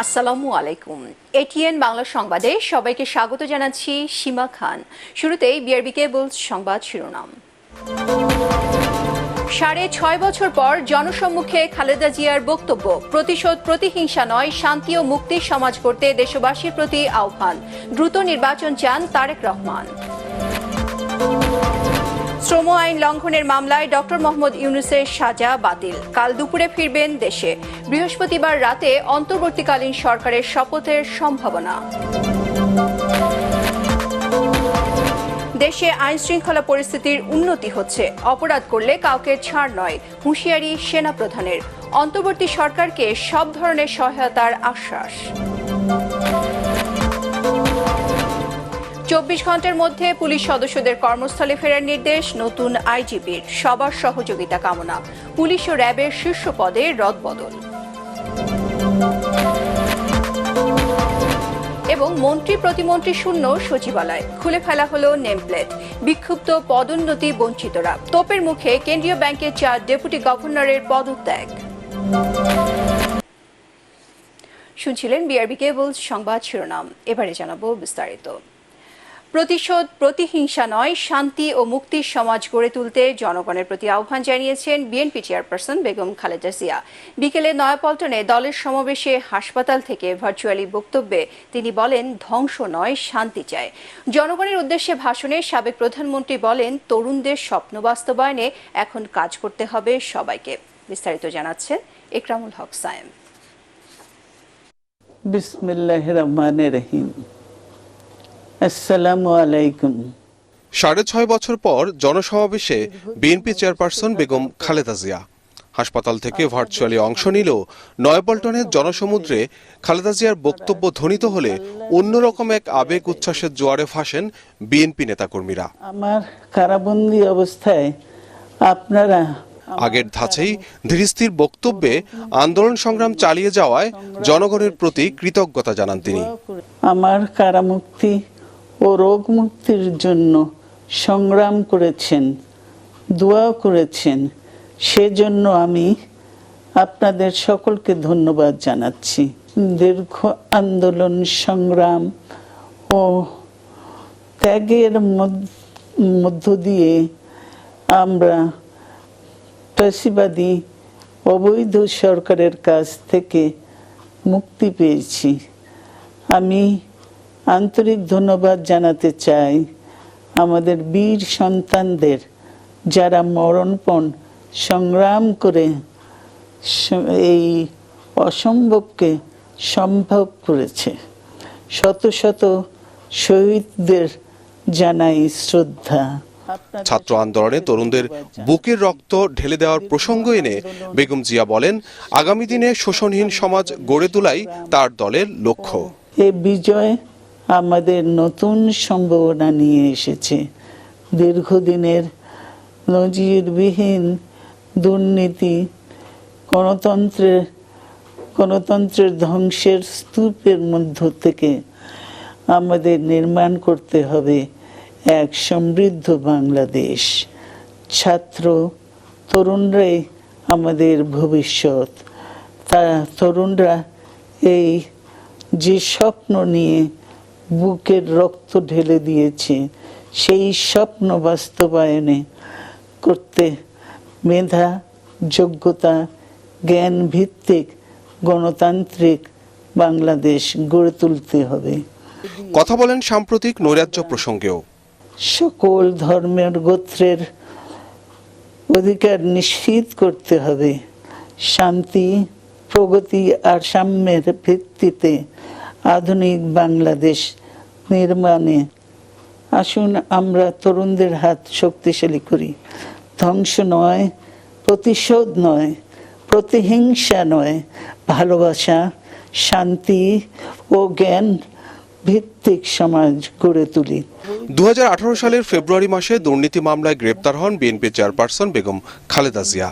আসসালামু আলাইকুম। এটিএন বাংলা সংবাদে সবাইকে স্বাগত জানাচ্ছি সীমা খান। শুরুতেই বিআরবি কেবলস সংবাদ শিরোনাম। ৬.৫ বছর পর জনসম্মুখে খালেদা জিয়ার বক্তব্য, প্রতিশোধ প্রতিহিংসা নয়, শান্তি ও মুক্তির সমাজ করতে দেশবাসীর প্রতি আহ্বান। দ্রুত নির্বাচন চান তারেক রহমান। শ্রম আইন লঙ্ঘনের মামলায় ডক্টর মোহাম্মদ ইউনূসের সাজা বাতিল, কাল দুপুরে ফিরবেন দেশে। বৃহস্পতিবার রাতে অন্তর্বর্তীকালীন সরকারের শপথের সম্ভাবনা। দেশে আইন শৃঙ্খলা পরিস্থিতির উন্নতি হচ্ছে, অপরাধ করলে কাউকে ছাড় নয়, হুঁশিয়ারি সেনাপ্রধানের। অন্তর্বর্তী সরকারকে সব ধরনের সহায়তার আশ্বাস। ২৪ ঘন্টার মধ্যে পুলিশ সদস্যদের কর্মস্থলে ফেরার নির্দেশ নতুন আইজিপির, সবার সহযোগিতা কামনা। পুলিশ ও র্যাবের শীর্ষ পদে রদবদল। এবং মন্ত্রী প্রতিমন্ত্রী শূন্য সচিবালয়, খুলে ফেলা হলো নেমপ্লেট। বিক্ষুব্ধ পদোন্নতি বঞ্চিতরা, তোপের মুখে কেন্দ্রীয় ব্যাংকের ৪ ডেপুটি গভর্নরের পদত্যাগ। শুনছিলেন বিআরবি কেবলস সংবাদ শিরোনাম। এবারে জানাবো বিস্তারিত। প্রতিশোধ প্রতিহিংসা নয়, শান্তি ও মুক্তির সমাজ গড়ে তুলতে জনগণের প্রতি আহ্বান জানিয়েছেন বিএনপি চেয়ারপারসন বেগম খালেদা জিয়া। বিকেলে নয়াপল্টনে দলের সমাবেশে হাসপাতাল থেকে ভার্চুয়ালি বক্তব্যে তিনি বলেন, ধ্বংস নয়, শান্তি চায়। জনগণের উদ্দেশ্যে ভাষণে সাবেক প্রধানমন্ত্রী বলেন, তরুণদের স্বপ্ন বাস্তবায়নে এখন কাজ করতে হবে সবাইকে। বিস্তারিত জানাচ্ছেন একরামুল হক সায়েম। বিসমিল্লাহির রহমানির রহিম। আসসালামু আলাইকুম। ৬.৫ বছর পর জনসমাবেশে বিএনপি চেয়ারপারসন বেগম খালেদা জিয়া হাসপাতাল থেকে ভার্চুয়ালি অংশ নিলেও নয়াপল্টনের জনসমুদ্রে খালেদা জিয়ার বক্তব্য ধ্বনিত হলে অন্যরকম এক আবেগ উচ্ছ্বাসের জোয়ারে ভাসেন বিএনপি নেতাকর্মীরা। আমার কারাবন্দী অবস্থায় আপনারা আগের ধাঁচেই ধীরস্থির বক্তব্যে আন্দোলন সংগ্রাম চালিয়ে যাওয়ায় জনগণের প্রতি কৃতজ্ঞতা জানান তিনি। আমার কারামুক্তি ও রোগ মুক্তির জন্য সংগ্রাম করেছেন, দোয়া করেছেন, সেজন্য আমি আপনাদের সকলকে ধন্যবাদ জানাচ্ছি। দীর্ঘ আন্দোলন সংগ্রাম ও ত্যাগের মধ্য দিয়ে আমরা ফ্যাসিবাদী অবৈধ সরকারের কাছ থেকে মুক্তি পেয়েছি। আমি আন্তরিক ধন্যবাদ জানাতে চাই আমাদের বীর সন্তানদের, যারা মরণপণ সংগ্রাম করে এই অসম্ভবকে সম্ভব করেছে। শত শত শহীদদের জানাই শ্রদ্ধা। ছাত্র আন্দোলনে তরুণদের বুকের রক্ত ঢেলে দেওয়ার প্রসঙ্গ এনে বেগম জিয়া বলেন, আগামী দিনে শোষণহীন সমাজ গড়ে তোলাই তার দলের লক্ষ্য। এই বিজয় আমাদের নতুন সম্ভাবনা নিয়ে এসেছে। দীর্ঘদিনের নজিরবিহীন দুর্নীতি, গণতন্ত্রের ধ্বংসের স্তূপের মধ্য থেকে আমাদের নির্মাণ করতে হবে এক সমৃদ্ধ বাংলাদেশ। ছাত্র তরুণরাই আমাদের ভবিষ্যৎ। তরুণরা এই যে স্বপ্ন নিয়ে বুকের রক্ত ঢেলে দিয়েছে, সেই স্বপ্ন বাস্তবায়নে করতে মেধা, যোগ্যতা, জ্ঞান ভিত্তিক গণতান্ত্রিক বাংলাদেশ গড়ে তুলতে হবে। কথা বলেন সাম্প্রতিক নৈরাজ্য প্রসঙ্গেও। সকল ধর্মের গোত্রের অধিকার নিশ্চিত করতে হবে। শান্তি, প্রগতি আর সাম্যের ভিত্তিতে আধুনিক বাংলাদেশ নির্মাণে আসুন আমরা তরুণদের হাত শক্তিশালী করি। ধ্বংস নয়, প্রতিশোধ নয়, প্রতিহিংসা নয়, ভালোবাসা, শান্তি ও জ্ঞান ভিত্তিক সমাজ গড়ে তুলি। ২০১৮ সালের ফেব্রুয়ারি মাসে দুর্নীতি মামলায় গ্রেপ্তার হন বিএনপি চেয়ারপারসন বেগম খালেদা জিয়া।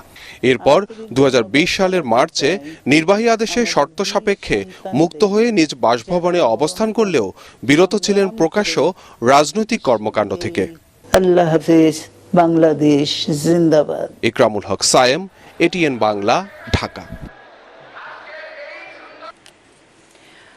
এরপর ২০২০ সালের মার্চে নির্বাহী আদেশে শর্ত সাপেক্ষে মুক্ত হয়ে নিজ বাসভবনে অবস্থান করলেও বিরত ছিলেন প্রকাশ্য রাজনৈতিক কর্মকাণ্ড থেকে। আল্লাহ হাফেজ, বাংলাদেশ জিন্দাবাদ। একরামুল হক সায়েম, এটিএন বাংলা, ঢাকা।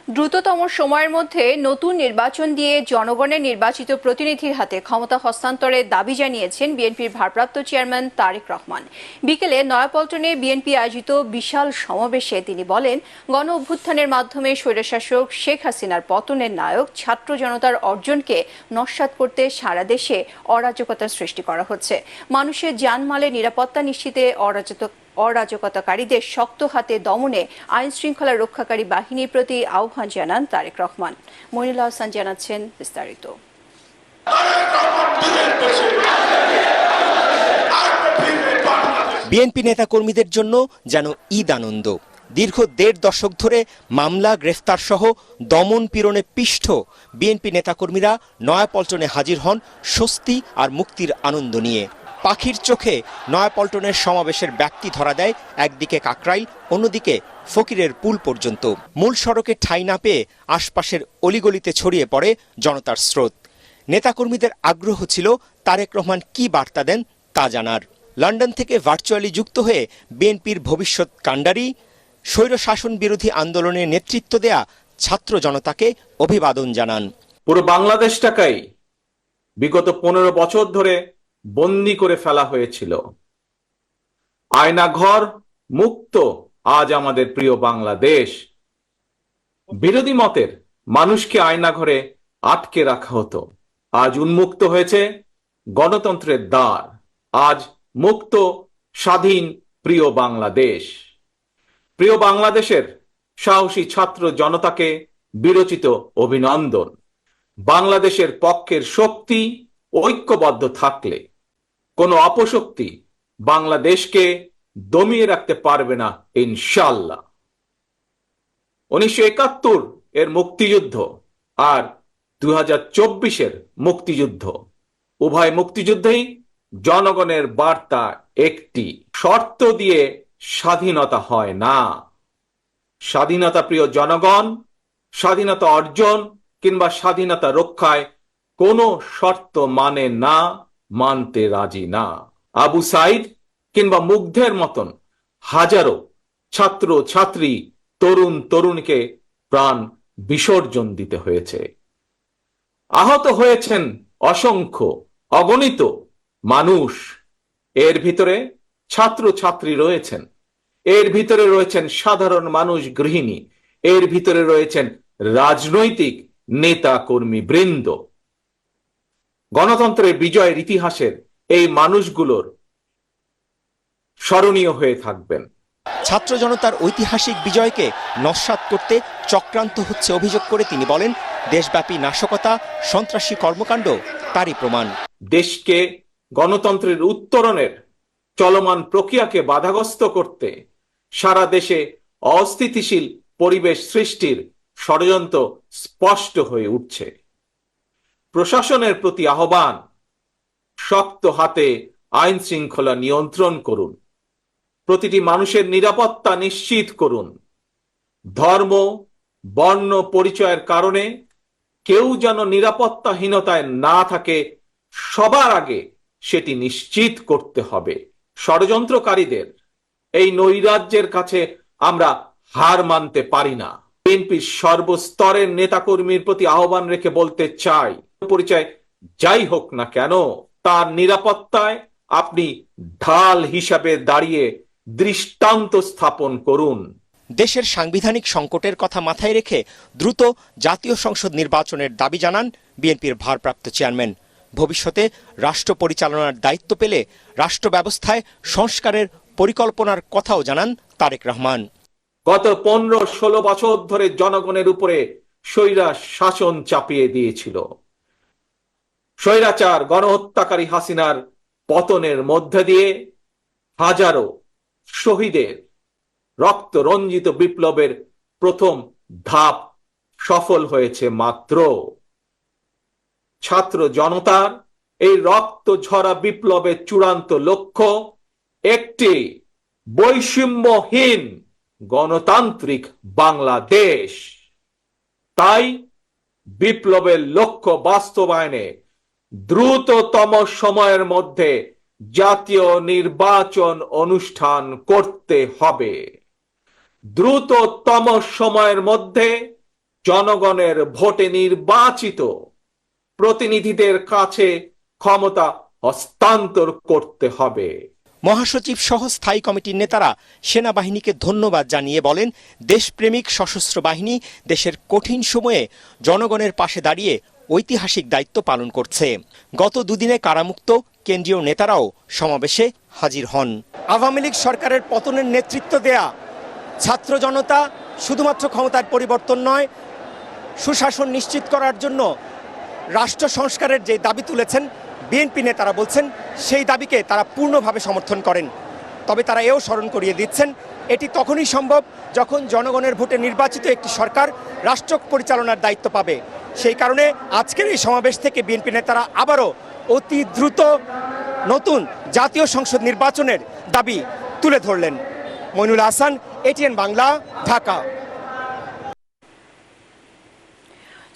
দ্রুততম সময়ের মধ্যে নতুন নির্বাচন দিয়ে জনগণের নির্বাচিত প্রতিনিধির হাতে ক্ষমতা হস্তান্তরের দাবি জানিয়েছেন বিএনপির ভারপ্রাপ্ত চেয়ারম্যান তারেক রহমান। বিকেলে নয়াপল্টনে বিএনপি আয়োজিত বিশাল সমাবেশে তিনি বলেন, গণ অভ্যুত্থানের মাধ্যমে স্বৈরশাসক শেখ হাসিনার পতনের নায়ক ছাত্র জনতার অর্জনকে নস্যাৎ করতে সারা দেশে অরাজকতার সৃষ্টি করা হচ্ছে। মানুষের জানমালের নিরাপত্তা নিশ্চিতে অরাজকতাকারীদের শক্ত হাতে দমনে আইন শৃঙ্খলা রক্ষাকারী বাহিনীর প্রতি আহ্বান জানান তারেক রহমান। মইনুল হাসান জানাচ্ছেন বিস্তারিত। বিএনপি নেতাকর্মীদের জন্য যেন ঈদ আনন্দ। দীর্ঘ ১.৫ দশক ধরে মামলা, গ্রেফতার সহ দমন পীড়নে পিষ্ট বিএনপি নেতাকর্মীরা নয়াপল্টনে হাজির হন স্বস্তি আর মুক্তির আনন্দ নিয়ে। পাখির চোখে নয়াপল্টনের সমাবেশের ব্যাপ্তি ধরা দেয় একদিকে কাকরাইল, অন্যদিকে ফকিরের পুল পর্যন্ত। মূল সড়কে ঠাঁই না পেয়ে আশপাশের অলিগলিতে ছড়িয়ে পড়ে জনতার স্রোত। নেতাকর্মীদের আগ্রহ ছিল তারেক রহমান কি বার্তা দেন তা জানার। লন্ডন থেকে ভার্চুয়ালি যুক্ত হয়ে বিএনপির ভবিষ্যৎ কাণ্ডারি, স্বৈরশাসন বিরোধী আন্দোলনে নেতৃত্ব দেয়া ছাত্র জনতাকে অভিবাদন জানান। পুরো বাংলাদেশটাকেই বিগত 15 বছর ধরে বন্দী করে ফেলা হয়েছিল। আয়নাঘর মুক্ত আজ আমাদের প্রিয় বাংলাদেশ। বিরোধী মতের মানুষকে আয়নাঘরে আটকে রাখা হতো, আজ উন্মুক্ত হয়েছে গণতন্ত্রের দ্বার। আজ মুক্ত, স্বাধীন প্রিয় বাংলাদেশ। প্রিয় বাংলাদেশের সাহসী ছাত্র জনতাকে বিরচিত অভিনন্দন। বাংলাদেশের পক্ষের শক্তি ঐক্যবদ্ধ থাকলে কোনো অপশক্তি বাংলাদেশকে দমিয়ে রাখতে পারবে না ইনশাআল্লাহ। 1971 এর মুক্তিযুদ্ধ আর 2024 মুক্তিযুদ্ধ, উভয় মুক্তিযুদ্ধেই জনগণের বার্তা একটি, শর্ত দিয়ে স্বাধীনতা হয় না। স্বাধীনতা প্রিয় জনগণ স্বাধীনতা অর্জন কিংবা স্বাধীনতা রক্ষায় কোনো শর্ত মানে না, মানতে রাজি না। আবু সাইদ কিংবা মুগ্ধের মতন হাজারো ছাত্র ছাত্রী, তরুণ তরুণীকে প্রাণ বিসর্জন দিতে হয়েছে। আহত হয়েছেন অসংখ্য, অগণিত মানুষ। এর ভিতরে ছাত্র ছাত্রী রয়েছেন, এর ভিতরে রয়েছেন সাধারণ মানুষ, গৃহিণী, এর ভিতরে রয়েছেন রাজনৈতিক নেতা কর্মী বৃন্দ। গণতন্ত্রের বিজয়ের ইতিহাসের এই মানুষগুলোর স্মরণীয় হয়ে থাকবেন। ছাত্র জনতার ঐতিহাসিক বিজয়কে নস্যাৎ করতে চক্রান্ত হচ্ছে অভিযোগ করে তিনি বলেন, দেশব্যাপী নাশকতা, সন্ত্রাসী কর্মকাণ্ড তারই প্রমাণ। দেশকে গণতন্ত্রের উত্তরণের চলমান প্রক্রিয়াকে বাধাগ্রস্ত করতে সারা দেশে অস্থিতিশীল পরিবেশ সৃষ্টির ষড়যন্ত্র স্পষ্ট হয়ে উঠছে। প্রশাসনের প্রতি আহ্বান, শক্ত হাতে আইন শৃঙ্খলা নিয়ন্ত্রণ করুন, প্রতিটি মানুষের নিরাপত্তা নিশ্চিত করুন। ধর্ম, বর্ণ পরিচয়ের কারণে কেউ যেন নিরাপত্তাহীনতায় না থাকে, সবার আগে সেটি নিশ্চিত করতে হবে। ষড়যন্ত্রকারীদের এই নৈরাজ্যের কাছে আমরা হার মানতে পারি না। বিএনপির সর্বস্তরের নেতাকর্মীর প্রতি আহ্বান রেখে বলতে চাই, পরিচয় যাই হোক না কেন, তার নিরাপত্তায় আপনি ঢাল হিসাবে দাঁড়িয়ে দৃষ্টান্ত স্থাপন করুন। দেশের সাংবিধানিক সংকটের কথা মাথায় রেখে দ্রুত জাতীয় সংসদ নির্বাচনের দাবি জানান বিএনপির ভারপ্রাপ্ত চেয়ারম্যান। ভবিষ্যতে রাষ্ট্র পরিচালনার দায়িত্ব পেলে রাষ্ট্র ব্যবস্থায় সংস্কারের পরিকল্পনার কথাও জানান তারেক রহমান। গত 15-16 বছর ধরে জনগণের উপরে স্বৈরা শাসন চাপিয়ে দিয়েছিল। স্বৈরাচার গণহত্যাকারী হাসিনার পতনের মধ্যে দিয়ে হাজারো শহীদের রক্ত রঞ্জিত বিপ্লবের প্রথম ধাপ সফল হয়েছে মাত্র। ছাত্র জনতার এই রক্ত ঝরা বিপ্লবের চূড়ান্ত লক্ষ্য একটি বৈষম্যহীন গণতান্ত্রিক বাংলাদেশ। তাই বিপ্লবের লক্ষ্য বাস্তবায়নে দ্রুততম সময়ের মধ্যে জাতীয় নির্বাচন অনুষ্ঠান করতে হবে। দ্রুততম সময়ের মধ্যে জনগণের ভোটে নির্বাচিত প্রতিনিধিদের কাছে ক্ষমতা হস্তান্তর করতে হবে। মহাসচিব সহ স্থায়ী কমিটির নেতারা সেনাবাহিনীকে ধন্যবাদ জানিয়ে বলেন, দেশপ্রেমিক সশস্ত্র বাহিনী দেশের কঠিন সময়ে জনগণের পাশে দাঁড়িয়ে ঐতিহাসিক দায়িত্ব পালন করছে। গত দুদিনে কারামুক্ত কেন্দ্রীয় নেতারাও সমাবেশে হাজির হন। আওয়ামী লীগ সরকারের পতনের নেতৃত্ব দেয়া ছাত্র জনতা শুধুমাত্র ক্ষমতার পরিবর্তন নয়, সুশাসন নিশ্চিত করার জন্য রাষ্ট্র সংস্কারের যে দাবি তুলেছেন বিএনপি নেতারা বলছেন সেই দাবিকে তারা পূর্ণভাবে সমর্থন করেন। তবে তারা এও স্মরণ করিয়ে দিচ্ছেন এটি তখনই সম্ভব যখন জনগণের ভোটে নির্বাচিত একটি সরকার রাষ্ট্র পরিচালনার দায়িত্ব পাবে। সেই কারণে আজকের এই সমাবেশ থেকে বিএনপি নেতারা আবারও অতি দ্রুত নতুন জাতীয় সংসদ নির্বাচনের দাবি তুলে ধরলেন। মইনুল হাসান, এটিএন বাংলা, ঢাকা।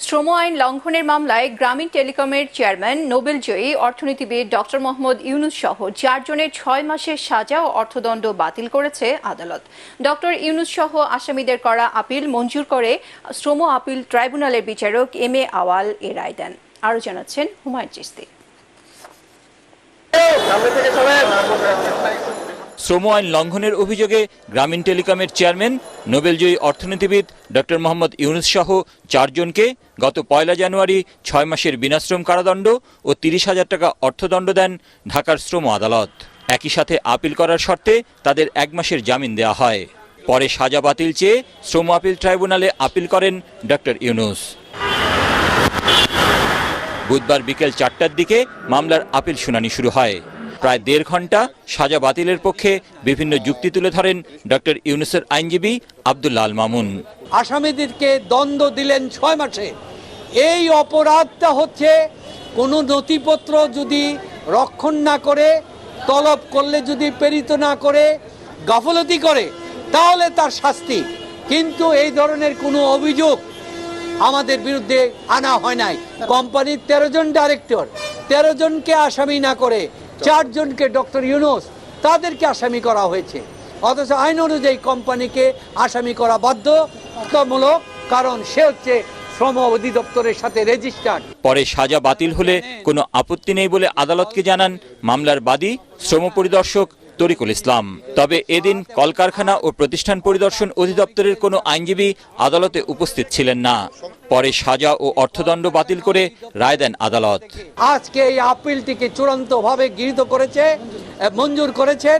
শ্রম আইন লঙ্ঘনের মামলায় গ্রামীণ টেলিকমের চেয়ারম্যান, নোবেলজয়ী অর্থনীতিবিদ ডক্টর মোহাম্মদ ইউনুস সহ 4 জনের 6 মাসের সাজা ও অর্থদণ্ড বাতিল করেছে আদালত। ডক্টর ইউনুস সহ আসামিদের করা আপিল মঞ্জুর করে শ্রম আপিল ট্রাইব্যুনালের বিচারক এম এ আওয়াল এ রায় দেন। আরও জানাচ্ছেন হুমায়ুন চিশতি। শ্রম আইন লঙ্ঘনের অভিযোগে গ্রামীণ টেলিকমের চেয়ারম্যান, নোবেলজয়ী অর্থনীতিবিদ ডক্টর মোহাম্মদ ইউনুস সহ 4 জনকে গত 1 জানুয়ারি 6 মাসের বিনাশ্রম কারাদণ্ড ও 30,000 টাকা অর্থদণ্ড দেন ঢাকার শ্রম আদালত। একই সাথে আপিল করার শর্তে তাদের 1 মাসের জামিন দেওয়া হয়। পরে সাজা বাতিল চেয়ে শ্রম আপিল ট্রাইব্যুনালে আপিল করেন ডক্টর ইউনুস। বুধবার বিকেল 4টার দিকে মামলার আপিল শুনানি শুরু হয়। প্রায় 1.5 ঘন্টা সাজা বাতিলের পক্ষে বিভিন্ন যুক্তি তুলে ধরেন ডক্টর ইউনুসের আইনজীবী আব্দুল্লাহ আল মামুন। আসামিদেরকে দণ্ড দিলেন 6 মাসে। এই অপরাধটা হচ্ছে কোনো নথিপত্র যদি রক্ষণ না করে, তলব করলে যদি প্রেরিত না করে, গাফলতি করে, তাহলে তার শাস্তি। কিন্তু এই ধরনের কোনো অভিযোগ আমাদের বিরুদ্ধে আনা হয় নাই। কোম্পানির 13 জন ডাইরেক্টর, 13 জনকে আসামি না করে 4 জনকে ডক্টর ইউনুস তাদেরকে আসামি করা হয়েছে। অথচ আইন অনুযায়ী কোম্পানিকে আসামি করা বাধ্যতামূলক, কারণ সে হচ্ছে শ্রম অধিদপ্তরের সাথে রেজিস্টার্ড। পরে সাজা বাতিল হলে কোনো আপত্তি নেই বলে আদালতকে জানান মামলার বাদী শ্রম পরিদর্শক তরিকুল ইসলাম। তবে এদিন কলকারখানা ও প্রতিষ্ঠান পরিদর্শন অধিদপ্তরের কোনো আইনজীবী আদালতে উপস্থিত ছিলেন না। পরে সাজা ও অর্থদণ্ড বাতিল করে রায় দেন আদালত। আজকে এই আপিলটিকে চূড়ান্তভাবে গৃহীত করেছে, মঞ্জুর করেছেন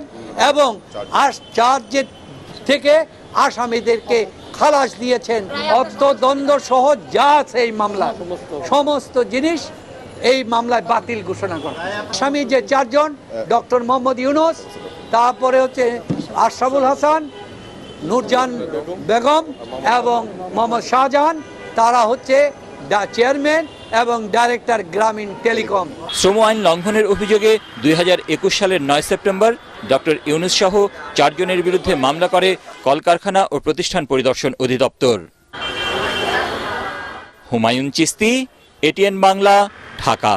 এবং চার্জের থেকে আসামিদেরকে খালাস দিয়েছেন। অর্থদণ্ড সহ যা আছে এই মামলা সমস্ত জিনিস এই মামলায় বাতিল ঘোষণা করা। আসামি যে 4 জন, ডক্টর মোহাম্মদ ইউনুস, তারপরে হচ্ছে আশরাফুল হাসান, নূরজাহান বেগম এবং মোহাম্মদ শাহজাহান, তারা হচ্ছে চেয়ারম্যান এবং ডাইরেক্টর গ্রামীণ টেলিকম। শ্রম আইন লঙ্ঘনের অভিযোগে 2021 সালের 9 সেপ্টেম্বর ডক্টর ইউনুস সহ 4 জনের বিরুদ্ধে মামলা করে কলকারখানা ও প্রতিষ্ঠান পরিদর্শন অধিদপ্তর। হুমায়ুন চিশতি, এটিএন বাংলা, ঢাকা।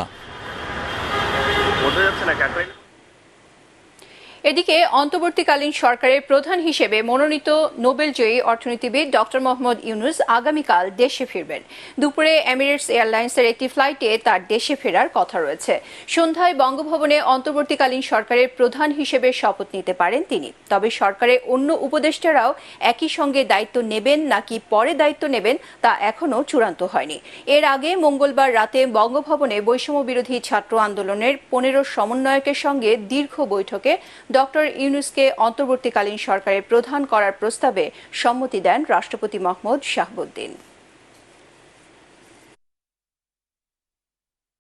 এদিকে অন্তর্বর্তীকালীন সরকারের প্রধান হিসেবে মনোনীত নোবেলজয়ী অর্থনীতিবিদ ডক্টর মোহাম্মদ ইউনুস আগামীকাল দেশে ফিরবেন। দুপুরে এমিরেটস এয়ারলাইন্সের একটি ফ্লাইটে তার দেশে ফেরার কথা রয়েছে। সন্ধ্যায় বঙ্গভবনে অন্তর্বর্তীকালীন সরকারের প্রধান হিসেবে শপথ নিতে পারেন তিনি। তবে সরকারের অন্য উপদেষ্টারাও একই সঙ্গে দায়িত্ব নেবেন নাকি পরে দায়িত্ব নেবেন তা এখনও চূড়ান্ত হয়নি। এর আগে মঙ্গলবার রাতে বঙ্গভবনে বৈষম্য বিরোধী ছাত্র আন্দোলনের 15 সমন্বয়কের সঙ্গে দীর্ঘ বৈঠকে ডক্টর ইউনুসকে অন্তর্বর্তীকালীন সরকারের প্রধান করার প্রস্তাবে সম্মতি দেন রাষ্ট্রপতি মোহাম্মদ শাহাবুদ্দিন।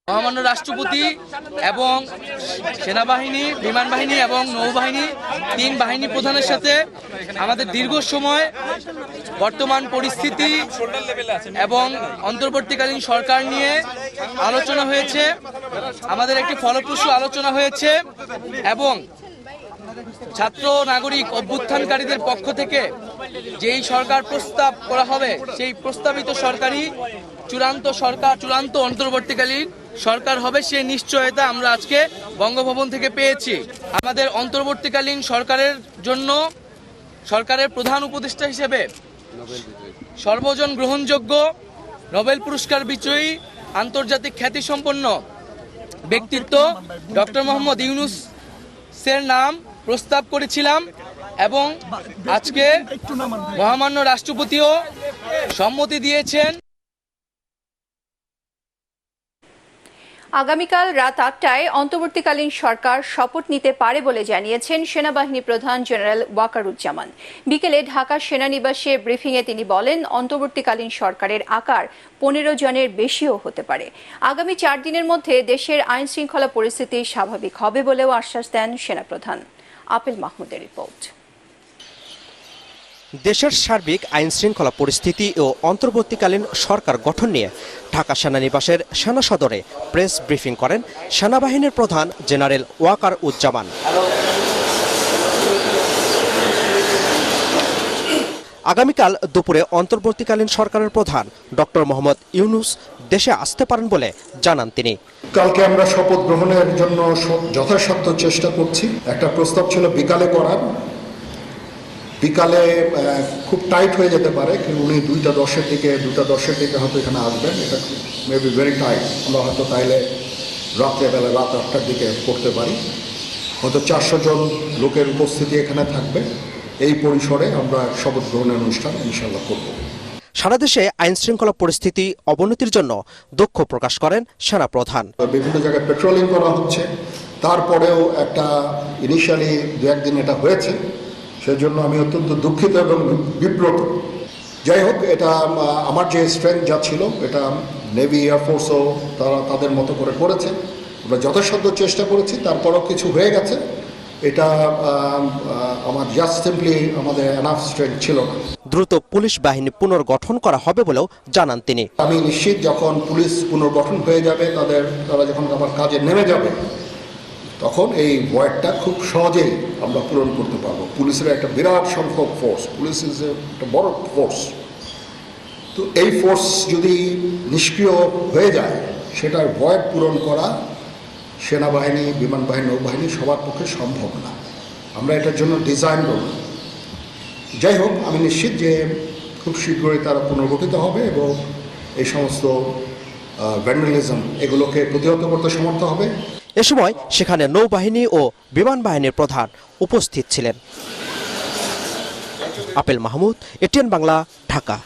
মহামান্য রাষ্ট্রপতি এবং সেনাবাহিনী, বিমান বাহিনী এবং নৌবাহিনী 3 বাহিনী প্রধানের সাথে আমাদের দীর্ঘ সময় বর্তমান পরিস্থিতি এবং অন্তর্বর্তীকালীন সরকার নিয়ে আলোচনা হয়েছে। আমাদের একটি ফলপ্রসূ আলোচনা হয়েছে এবং ছাত্র নাগরিক অভ্যুত্থানকারীদের পক্ষ থেকে যেই সরকার প্রস্তাব করা হবে সেই প্রস্তাবিত সরকারই চূড়ান্ত অন্তর্বর্তীকালীন সরকার হবে, সেই নিশ্চয়তা আমরা আজকে বঙ্গভবন থেকে পেয়েছি। আমাদের অন্তর্বর্তীকালীন সরকারের জন্য সরকারের প্রধান উপদেষ্টা হিসেবে সর্বজন গ্রহণযোগ্য নোবেল পুরস্কার বিজয়ী আন্তর্জাতিক খ্যাতিসম্পন্ন ব্যক্তিত্ব ডক্টর মোহাম্মদ ইউনূসের নাম প্রস্তাব করেছিলাম এবং আজকে মহামান্য রাষ্ট্রপতিও সম্মতি দিয়েছেন। আগামীকাল রাত ৮টায় অন্তর্বর্তীকালীন সরকার শপথ নিতে পারে বলে জানিয়েছেন সেনাবাহিনী প্রধান জেনারেল ওয়াকারুজ্জামান। বিকেলে ঢাকা সেনানিবাসে ব্রিফিংয়ে তিনি বলেন, অন্তর্বর্তীকালীন সরকারের আকার ১৫ জনের বেশিও হতে পারে। আগামী ৪ দিনের মধ্যে দেশের আইন শৃঙ্খলা পরিস্থিতি স্বাভাবিক হবে বলেও আশ্বাস দেন সেনাপ্রধান। আপেল মাহমুদের রিপোর্ট। দেশের সার্বিক আইন শৃঙ্খলা পরিস্থিতি ও অন্তর্বর্তীকালীন সরকার গঠন নিয়ে ঢাকা সেনানিবাসের সেনা সদরে প্রেস ব্রিফিং করেন সেনাবাহিনীর প্রধান জেনারেল ওয়াকারুজ্জামান। আগামীকাল দুপুরে অন্তর্বর্তীকালীন সরকারের প্রধান ডক্টর মোহাম্মদ ইউনূস দেশে আসতে পারেন বলে জানান তিনি। কালকে আমরা শপথ গ্রহণের জন্য যথাসাধ্য চেষ্টা করছি। একটা প্রস্তাব ছিল বিকালে করার, বিকালে খুব টাইট হয়ে যেতে পারে, কিন্তু উনি 2:10 দিকে হয়তো এখানে আসবেন। এটা মেবি ভেরি টাইট। আমরা হয়তো তাইলে রাত্রেবেলা রাত 8টার দিকে করতে পারি। হয়তো 400 জন লোকের উপস্থিতি এখানে থাকবে। এই পরিসরে আমরা শপথ গ্রহণের অনুষ্ঠান ইনশাআল্লাহ করব। সারা দেশে আইন শৃঙ্খলা পরিস্থিতি অবনতির জন্য দুঃখ প্রকাশ করেন সেনাপ্রধান। বিভিন্ন জায়গায় পেট্রোলিং করা হচ্ছে, তারপরেও একটা ইনিশিয়ালি 2-1 দিন এটা হয়েছে, সেজন্য আমি অত্যন্ত দুঃখিত এবং বিব্রত। যাই হোক, এটা আমার যে স্ট্রেংথ যা ছিল এটা নেভি এয়ারফোর্সও তারা তাদের মতো করে করেছে। আমরা যথাসাধ্য চেষ্টা করেছি, তারপরও কিছু হয়ে গেছে। এটা আমার জাস্ট সিম্পলি আমাদের এনাফ স্ট্রেংথ ছিল না। দ্রুত পুলিশ বাহিনী পুনর্গঠন করা হবে বলেও জানান তিনি। আমি নিশ্চিত যখন পুলিশ পুনর্গঠন হয়ে যাবে, তারা যখন আবার কাজে নেমে যাবে, তখন এই ভয়েডটা খুব সহজেই আমরা পূরণ করতে পারবো। পুলিশের একটা বিরাট সংখ্যক ফোর্স, পুলিশ ইজ একটা বড় ফোর্স। তো এই ফোর্স যদি নিষ্ক্রিয় হয়ে যায়, সেটার ভয়েড পূরণ করা সেনাবাহিনী, বিমান বাহিনী, নৌবাহিনী সবার পক্ষে সম্ভব না। আমরা এটার জন্য ডিজাইন করব। যাই হোক, আমি নিশ্চিত যে খুব শীঘ্রই তারা পুনর্গঠিত হবে এবং এই সমস্ত ভ্যান্ডালিজম এগুলোকে প্রতিহত করতে সমর্থ হবে। এ সময় সেখানে নৌবাহিনী ও বিমান বাহিনীর প্রধান উপস্থিত ছিলেন। Apple Mahmud, ATN Bangla, Dhaka.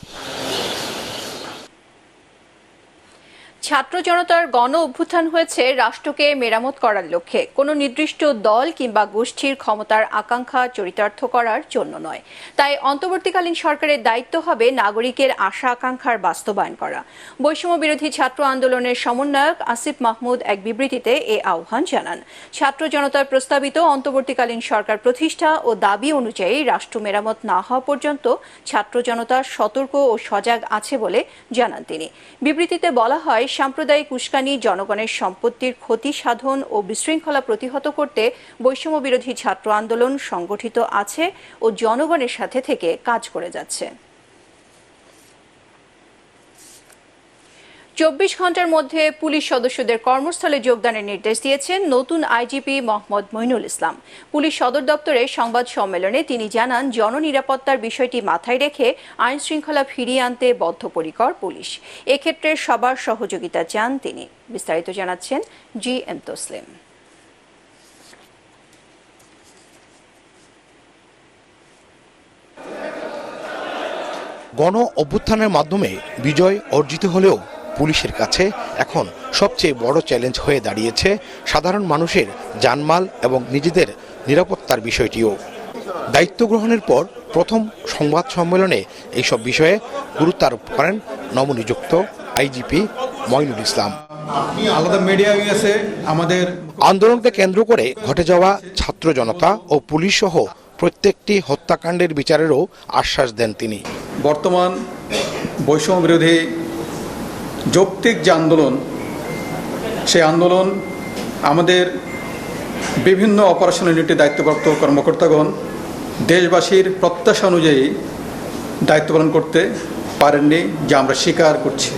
ছাত্র জনতার গণ অভ্যুত্থান হয়েছে রাষ্ট্রকে মেরামত করার লক্ষ্যে, কোনো নির্দিষ্ট দল কিংবা গোষ্ঠীর ক্ষমতার আকাঙ্ক্ষা চরিতার্থ করার জন্য নয়। তাই অন্তর্বর্তীকালীন সরকারের দায়িত্ব হবে নাগরিকের আশা আকাঙ্ক্ষার বাস্তবায়ন করা। বৈষম্য বিরোধী ছাত্র আন্দোলনের সমন্বয়ক আসিফ মাহমুদ এক বিবৃতিতে এ আহ্বান জানান। ছাত্র জনতার প্রস্তাবিত অন্তর্বর্তীকালীন সরকার প্রতিষ্ঠা ও দাবি অনুযায়ী রাষ্ট্র মেরামত না হওয়া পর্যন্ত ছাত্র জনতা সতর্ক ও সজাগ আছে বলে জানান তিনি। বিবৃতিতে বলা হয়, সাম্প্রদায়িক উস্কানি, জনগণের সম্পত্তির ক্ষতি সাধন ও বিশৃঙ্খলা প্রতিহত করতে বৈষম্য বিরোধী ছাত্র আন্দোলন সংগঠিত আছে ও জনগণের সাথে থেকে কাজ করে যাচ্ছে। 24 ঘন্টার মধ্যে পুলিশ সদস্যদের কর্মস্থলে যোগদানের নির্দেশ দিয়েছেন নতুন আইজিপি মোহাম্মদ মইনুল ইসলাম। পুলিশ সদর দপ্তরে সংবাদ সম্মেলনে তিনি জানান, জননিরাপত্তার বিষয়টি মাথায় রেখে আইন শৃঙ্খলা ফিরিয়ে আনতে বদ্ধপরিকর পুলিশ। এক্ষেত্রে সবার সহযোগিতা চান তিনি। বিস্তারিত জানাচ্ছেন GM তসলিম। গণ অভ্যুত্থানের মাধ্যমে বিজয় অর্জিত হলেও পুলিশের কাছে এখন সবচেয়ে বড় চ্যালেঞ্জ হয়ে দাঁড়িয়েছে সাধারণ মানুষের জানমাল এবং নিজেদের নিরাপত্তার বিষয়টিও। দায়িত্ব গ্রহণের পর প্রথম সংবাদ সম্মেলনে এইসব বিষয়ে গুরুত্ব আরোপ করেন নবনিযুক্ত আইজিপি মইনুল ইসলাম। আলাদা মিডিয়া আছে আমাদের। আন্দোলনকে কেন্দ্র করে ঘটে যাওয়া ছাত্র জনতা ও পুলিশ সহ প্রত্যেকটি হত্যাকাণ্ডের বিচারেরও আশ্বাস দেন তিনি। বর্তমান বৈষম্য বিরোধী যৌক্তিক যে আন্দোলন, সেই আন্দোলন আমাদের বিভিন্ন অপারেশন ইউনিটের দায়িত্বপ্রাপ্ত কর্মকর্তাগণ দেশবাসীর প্রত্যাশা অনুযায়ী দায়িত্ব পালন করতে পারেননি, যা আমরা স্বীকার করছি।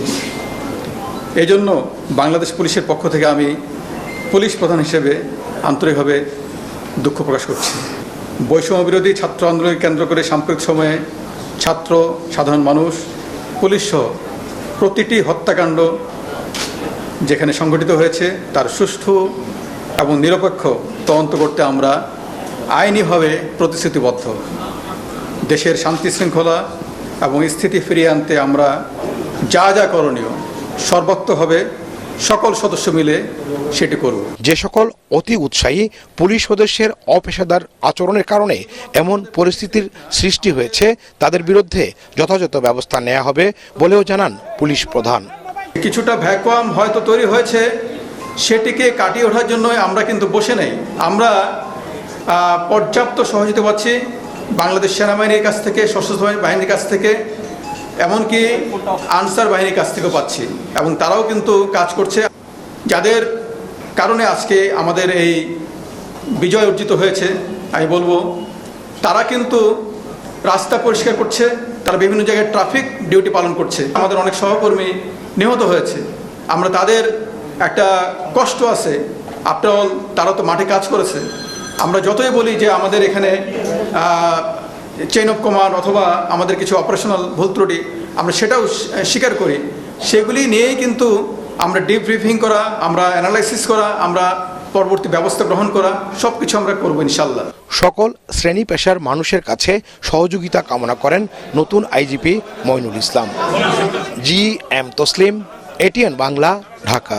এই জন্য বাংলাদেশ পুলিশের পক্ষ থেকে আমি পুলিশ প্রধান হিসেবে আন্তরিকভাবে দুঃখ প্রকাশ করছি। বৈষম্য বিরোধী ছাত্র আন্দোলনকে কেন্দ্র করে সাম্প্রতিক সময়ে ছাত্র, সাধারণ মানুষ পুলিশ সহ প্রতিটি হত্যাকাণ্ড যেখানে সংঘটিত হয়েছে তার সুষ্ঠু এবং নিরপেক্ষ তদন্ত করতে আমরা আইনিভাবে প্রতিশ্রুতিবদ্ধ। দেশের শান্তি শৃঙ্খলা এবং স্থিতি ফিরিয়ে আনতে আমরা যা যা করণীয় সর্বোত্তভাবে সকল সদস্য মিলে সেটি করব। যে সকল অতি উৎসাহী পুলিশ সদস্যের অপেশাদার আচরণের কারণে এমন পরিস্থিতির সৃষ্টি হয়েছে তাদের বিরুদ্ধে যথাযথ ব্যবস্থা নেওয়া হবে বলেও জানান পুলিশ প্রধান। কিছুটা ভ্যাকুয়াম হয়তো তৈরি হয়েছে, সেটিকে কাটিয়ে ওঠার জন্য আমরা কিন্তু বসে নেই। আমরা পর্যাপ্ত সহযোগিতা পাচ্ছি বাংলাদেশ সেনাবাহিনীর কাছ থেকে, সশস্ত্র বাহিনীর কাছ থেকে, এমনকি আনসার বাহিনীর কাছ থেকেও পাচ্ছি এবং তারাও কিন্তু কাজ করছে। যাদের কারণে আজকে আমাদের এই বিজয় অর্জিত হয়েছে আমি বলবো তারা কিন্তু রাস্তা পরিষ্কার করছে, তারা বিভিন্ন জায়গায় ট্রাফিক ডিউটি পালন করছে। আমাদের অনেক সহকর্মী নিহত হয়েছে, আমরা তাদের একটা কষ্ট আছে, আফটার অল তারা তো মাঠে কাজ করেছে। আমরা যতই বলি যে আমাদের এখানে চেইন অফ কমান্ড অথবা আমাদের কিছু অপারেশনাল ভুল ত্রুটি আমরা সেটাও স্বীকার করি, সেগুলি নিয়েই কিন্তু আমরা ডিব্রিফিং করা, আমরা অ্যানালাইসিস করা, আমরা পরবর্তী ব্যবস্থা গ্রহণ করা সব কিছু আমরা করবো ইনশাল্লাহ। সকল শ্রেণী পেশার মানুষের কাছে সহযোগিতা কামনা করেন নতুন IGP Moinul Islam. GM Taslim, ATN Bangla, Dhaka.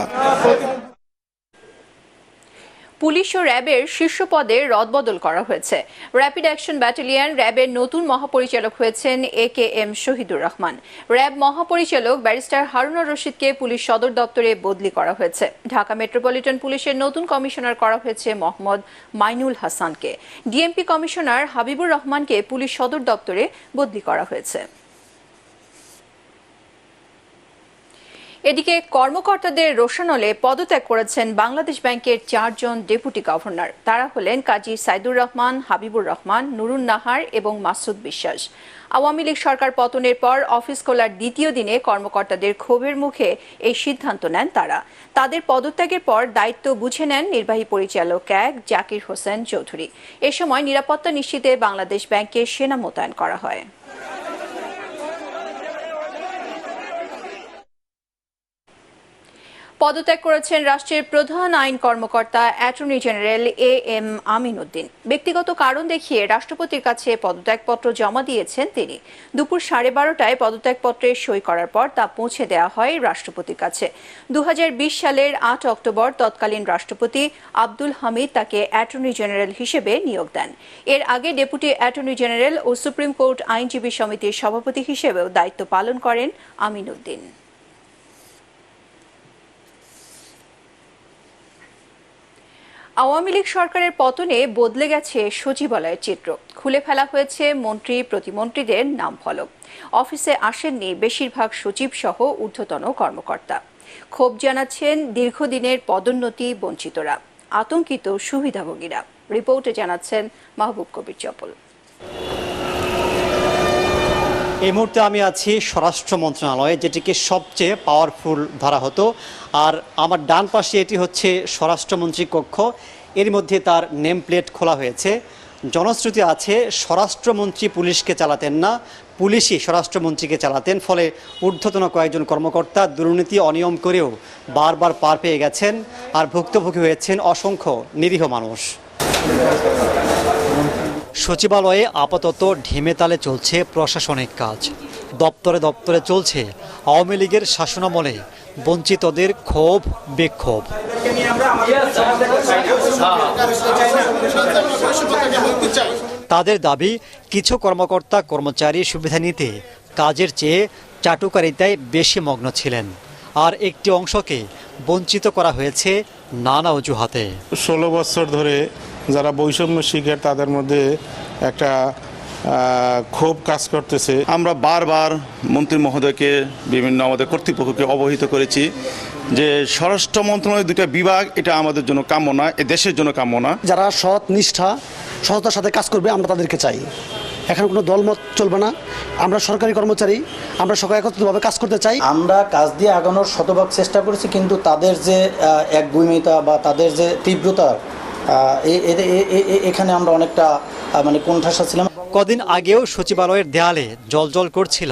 পুলিশ ও র্যাবের শীর্ষ পদে রদবদল করা হয়েছে। র্যাপিড অ্যাকশন ব্যাটালিয়ন র্যাবের নতুন মহাপরিচালক হয়েছেন AKM শহীদুর রহমান। র্যাব মহাপরিচালক ব্যারিস্টার হারুনুর রশিদকে পুলিশ সদর দপ্তরে বদলি করা হয়েছে। ঢাকা মেট্রোপলিটন পুলিশের নতুন কমিশনার করা হয়েছে মোহাম্মদ মাইনুল হাসানকে। ডিএমপি কমিশনার হাবিবুর রহমানকে পুলিশ সদর দপ্তরে বদলি করা হয়েছে। এদিকে কর্মকর্তাদের রোষানলে পদত্যাগ করেছেন বাংলাদেশ ব্যাংকের 4 জন ডেপুটি গভর্নর। তারা হলেন কাজী সাইদুর রহমান, হাবিবুর রহমান, নুরুন নাহার এবং মাসুদ বিশ্বাস। আওয়ামী লীগ সরকার পতনের পর অফিস খোলার দ্বিতীয় দিনে কর্মকর্তাদের ক্ষোভের মুখে এই সিদ্ধান্ত নেন তারা। তাদের পদত্যাগের পর দায়িত্ব বুঝে নেন নির্বাহী পরিচালক 1 জাকির হোসেন চৌধুরী। এ সময় নিরাপত্তা নিশ্চিতে বাংলাদেশ ব্যাংকে সেনা মোতায়েন করা হয়। পদত্যাগ করেছেন রাষ্ট্রের প্রধান আইন কর্মকর্তা attorney general AM Amin Uddin. ব্যক্তিগত কারণ দেখিয়ে রাষ্ট্রপতির কাছে পদত্যাগপত্র জমা দিয়েছেন তিনি। দুপুর 12:30টায় পদত্যাগপত্রে সই করার পর তা পৌঁছে দেওয়া হয় রাষ্ট্রপতির কাছে। 2020 সালের 8 অক্টোবর তৎকালীন রাষ্ট্রপতি আব্দুল হামিদ তাকে অ্যাটর্নি জেনারেল হিসেবে নিয়োগ দেন। এর আগে ডেপুটি অ্যাটর্নি জেনারেল ও সুপ্রিম কোর্ট আইনজীবী সমিতির সভাপতি হিসেবেও দায়িত্ব পালন করেন আমিন উদ্দিন। আওয়ামী লীগ সরকারের পতনে বদলে গেছে সচিবালয়ের চিত্র। খুলে ফেলা হয়েছে মন্ত্রী প্রতিমন্ত্রীদের নাম ফলক। অফিসে আসেননি বেশিরভাগ সচিব সহ ঊর্ধ্বতন কর্মকর্তা। ক্ষোভ জানাচ্ছেন দীর্ঘদিনের পদোন্নতি বঞ্চিতরা, আতঙ্কিত সুবিধাভোগীরা। রিপোর্টে জানাচ্ছেন মাহবুব কবির চপল। এই মুহূর্তে আমি আছি স্বরাষ্ট্র মন্ত্রণালয়ে, যেটিকে সবচেয়ে পাওয়ারফুল ধরা হতো। আর আমার ডান পাশে এটি হচ্ছে স্বরাষ্ট্রমন্ত্রী কক্ষ। এর মধ্যে তার নেম প্লেট খোলা হয়েছে। জনশ্রুতি আছে স্বরাষ্ট্রমন্ত্রী পুলিশকে চালাতেন না, পুলিশই স্বরাষ্ট্রমন্ত্রীকে চালাতেন। ফলে ঊর্ধ্বতন কয়েকজন কর্মকর্তা দুর্নীতি অনিয়ম করেও বারবার পার পেয়ে গেছেন, আর ভুক্তভোগী হয়েছেন অসংখ্য নিরীহ মানুষ। সচিবালয়ে আপাতত ঢিমে তালে চলছে প্রশাসনিক কাজ। দপ্তরে দপ্তরে চলছে আওয়ামী লীগের শাসনামলে বঞ্চিতদের ক্ষোভ বিক্ষোভ। তাদের দাবি, কিছু কর্মকর্তা কর্মচারী সুবিধা নিতে কাজের চেয়ে চাটুকারিতায় বেশি মগ্ন ছিলেন, আর একটি অংশকে বঞ্চিত করা হয়েছে নানা অজুহাতে। 16 বছর ধরে যারা বৈষম্য শিকার, তাদের মধ্যে একটা ক্ষোভ কাজ করতেছে। আমরা বারবার মন্ত্রী মহোদয়কে, বিভিন্ন আমাদের কর্তৃপক্ষকে অবহিত করেছি যে স্বরাষ্ট্র মন্ত্রণালয়ের 2টা বিভাগ, এটা আমাদের জন্য কাম্য না, এ দেশের জন্য কাম্য না। যারা সৎ নিষ্ঠা সততার সাথে কাজ করবে আমরা তাদেরকে চাই। এখানে কোনো দলমত চলবে না। আমরা সরকারি কর্মচারী, আমরা সবাই একত্রিতভাবে কাজ করতে চাই। আমরা কাজ দিয়ে আগানোর শতভাগ চেষ্টা করেছি, কিন্তু তাদের যে একগুঁইমিতা বা তাদের যে তীব্রতা, এখানে আমরা অনেকটা কোণঠাসা ছিলাম। কদিন আগেও সচিবালয়ের দেয়ালে জ্বলজ্বল করছিল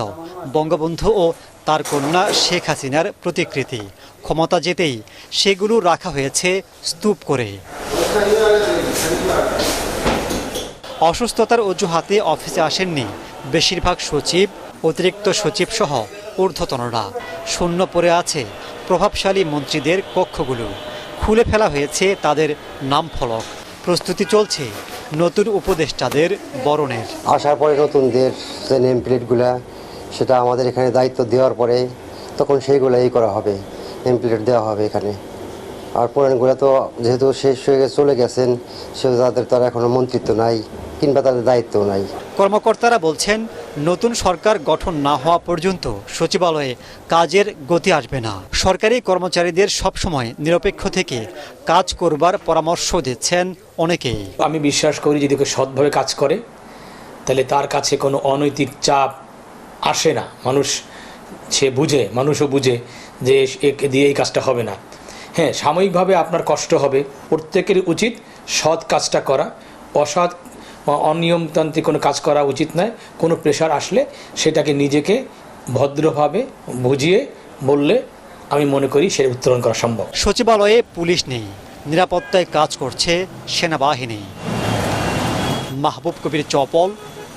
বঙ্গবন্ধু ও তার কন্যা শেখ হাসিনার প্রতিকৃতি। ক্ষমতা যেতেই সেগুলো রাখা হয়েছে স্তূপ করে। অসুস্থতার অজুহাতে অফিসে আসেননি বেশিরভাগ সচিব, অতিরিক্ত সচিব সহ ঊর্ধ্বতনরা। শূন্য পড়ে আছে প্রভাবশালী মন্ত্রীদের কক্ষগুলো। খুলে ফেলা হয়েছে তাদের নাম ফলক। প্রস্তুতি চলছে নতুন উপদেষ্টাদের বরণের। আসার পরে নতুনদের যে নেম প্লেটগুলা, সেটা আমাদের এখানে দায়িত্ব দেওয়ার পরে তখন সেইগুলাই করা হবে, নেম প্লেট দেওয়া হবে এখানে। আর পুরানগুলো তো যেহেতু শেষ হয়ে চলে গেছেন, সেহেতু তাদের তো আর এখনো মন্ত্রিত্ব নাই কিংবা তাদের দায়িত্বও নাই। কর্মকর্তারা বলছেন, নতুন সরকার গঠন না হওয়া পর্যন্ত সচিবালয়ে কাজের গতি আসবে না। সরকারি কর্মচারীদের সবসময় নিরপেক্ষ থেকে কাজ করবার পরামর্শ দিচ্ছেন অনেকেই। আমি বিশ্বাস করি যদি কেউ সৎভাবে কাজ করে তাহলে তার কাছে কোনো অনৈতিক চাপ আসে না। মানুষও বুঝে যে একে দিয়ে এই কাজটা হবে না। হ্যাঁ, সাময়িকভাবে আপনার কষ্ট হবে, প্রত্যেকেরই উচিত সৎ কাজটা করা। অসৎ অনিয়মতান্ত্রিক কোনো কাজ করা উচিত নয়। কোনো প্রেশার আসলে সেটাকে নিজেকে ভদ্রভাবে বুঝিয়ে বললে আমি মনে করি সে উত্তরণ করা সম্ভব। সচিবালয়ে পুলিশ নেই, নিরাপত্তায় কাজ করছে সেনাবাহিনী। মাহবুব কবির চপল,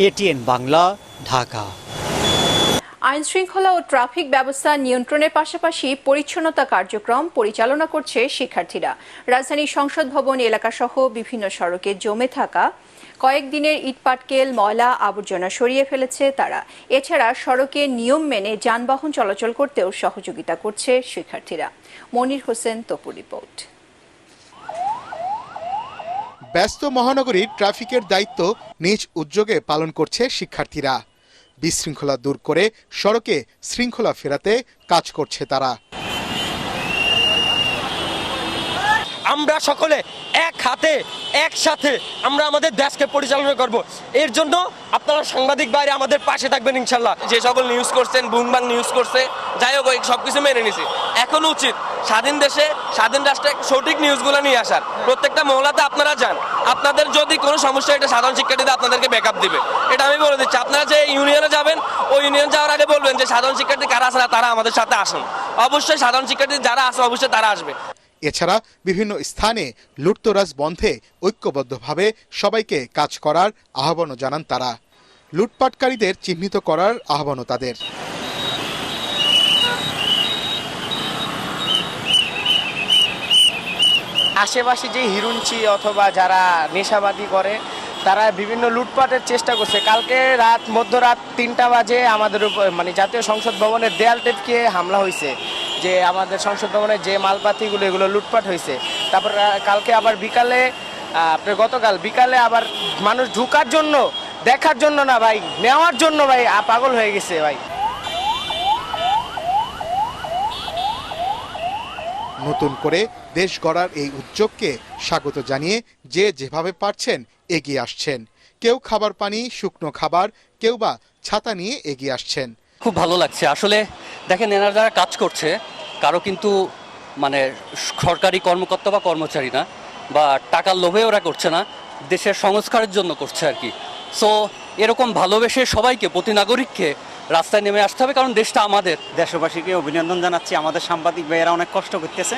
এটিএন বাংলা, ঢাকা। আইন শৃঙ্খলা ও ট্রাফিক ব্যবস্থা নিয়ন্ত্রণের পাশাপাশি পরিচ্ছন্নতা কার্যক্রম পরিচালনা করছে শিক্ষার্থীরা। রাজধানীর সংসদ ভবন এলাকাসহ বিভিন্ন সড়কে জমে থাকা কয়েকদিনের ইটপাটকেল, ময়লা আবর্জনা সরিয়ে ফেলেছে তারা। এছাড়া সড়কে নিয়ম মেনে যানবাহন চলাচল করতেও সহযোগিতা করছে শিক্ষার্থীরা। মনির হোসেন তপুর রিপোর্ট। ব্যস্ত মহানগরীর ট্রাফিকের দায়িত্ব নিজ উদ্যোগে পালন করছে শিক্ষার্থীরা। বিশৃঙ্খলা দূর করে সড়কে শৃঙ্খলা ফেরাতে কাজ করছে তারা। আমরা সকলে এক হাতে একসাথে আমরা আমাদের দেশকে পরিচালনা করব। এর জন্য আপনারা সাংবাদিক বাইরে আমাদের পাশে থাকবেন ইনশাল্লাহ। যে সকল নিউজ করছেন, বুমবাং নিউজ করছে, যাই হোক সবকিছু মেনে নিছি। এখন উচিত স্বাধীন দেশে স্বাধীন রাষ্ট্রে সঠিক নিউজগুলো নিয়ে আসার। প্রত্যেকটা মহলাতে আপনারা যান, আপনাদের যদি কোনো সমস্যা এটা সাধারণ শিক্ষার্থীদের আপনাদেরকে ব্যাকআপ দিবে, এটা আমি বলে দিচ্ছি। আপনারা যে ইউনিয়নে যাবেন, ওই ইউনিয়ন যাওয়ার আগে বলবেন যে সাধারণ শিক্ষার্থী কারা আছে না তারা আমাদের সাথে আসুন। অবশ্যই সাধারণ শিক্ষার্থী যারা আছে অবশ্যই তারা আসবে। এছাড়া বিভিন্ন স্থানে লুটতরাজ বন্ধে ঐক্যবদ্ধভাবে সবাইকে কাজ করার আহ্বানও জানান তারা। লুটপাটকারীদের চিহ্নিত করার আহ্বানও তাদের। আশেপাশে যে হিরুঞ্চি অথবা যারা নেশাবাদী করে তারা বিভিন্ন লুটপাটের চেষ্টা করছে। কালকে মধ্যরাত 3টা বাজে আমাদের উপর জাতীয় সংসদ ভবনের দেয়াল টেপকে হামলা হয়েছে, যে আমাদের সংসদ ভবনের যে মালপাতিগুলো এগুলো লুটপাট হয়েছে। তারপর কালকে আবার বিকালে গতকাল বিকালে আবার মানুষ ঢুকার জন্য, দেখার জন্য না ভাই, নেওয়ার জন্য ভাই পাগল হয়ে গেছে ভাই। নতুন করে দেশ গড়ার এই উদ্যোগকে স্বাগত জানিয়ে যে যেভাবে পারছেন এগিয়ে আসছেন। কেউ খাবার পানি, শুকনো খাবার, কেউ বা ছাতা নিয়ে এগিয়ে আসছেন। খুব ভালো লাগছে আসলে। দেখেন, এনারা যারা কাজ করছে কারো কিন্তু সরকারি কর্মকর্তা বা কর্মচারী না, বা টাকার লোভে ওরা করছে না, দেশের সংস্কারের জন্য করছে আর কি। সো এরকম ভালোবেসে সবাইকে, প্রতি নাগরিককে রাস্তায় নেমে আসতে হবে, কারণ দেশটা আমাদের। দেশবাসীকে অভিনন্দন জানাচ্ছি। আমাদের সাংবাদিক ভাইয়েরা অনেক কষ্ট করতেছে,